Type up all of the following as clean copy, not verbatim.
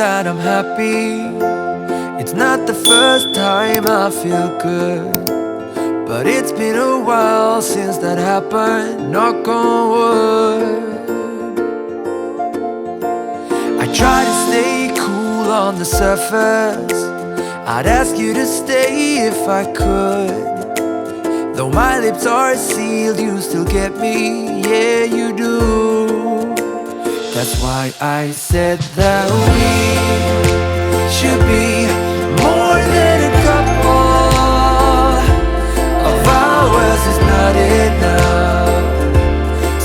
that I'm happy. It's not the first time I feel good, but it's been a while since that happened, knock on wood. I try to stay cool on the surface, I'd ask you to stay if I could. Though my lips are sealed, you still get me, yeah you do. That's why I said that we should be more than a couple. Of ours is not enough,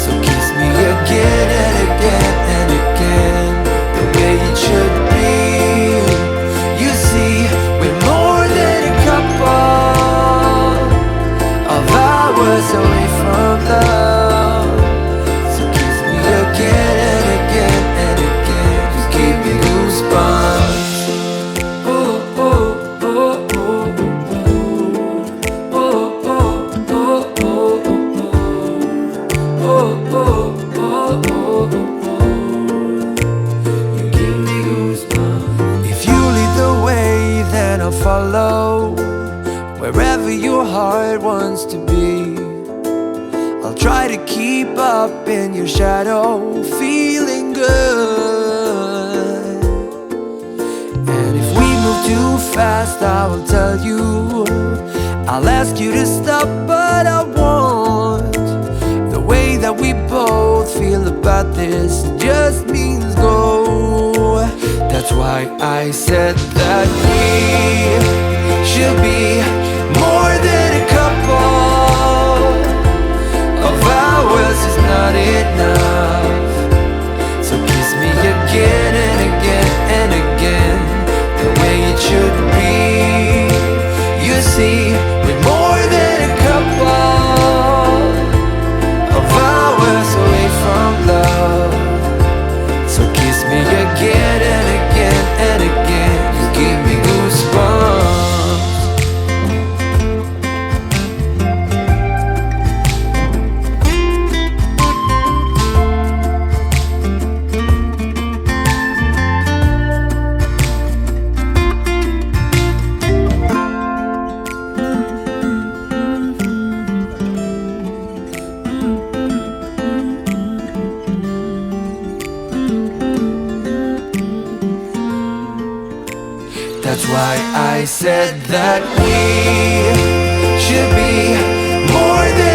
so kiss me again and again and again, the way it should be. You see, we're more than a couple of hours away from love. So kiss me again and again and again, just give me goosebumps. Follow wherever your heart wants to be. I'll try to keep up in your shadow, feeling good. And if we move too fast, I will tell you. I'll ask you to stop, but I won't. The way that we both feel about this just means go. That's why I said that we should be more than a couple. Of hours is not enough, so kiss me again and again and again, the way it should be. You see, we're more than a couple of hours away from love. So kiss me again and again and again, just give me goosebumps. That's why I said that we should be more than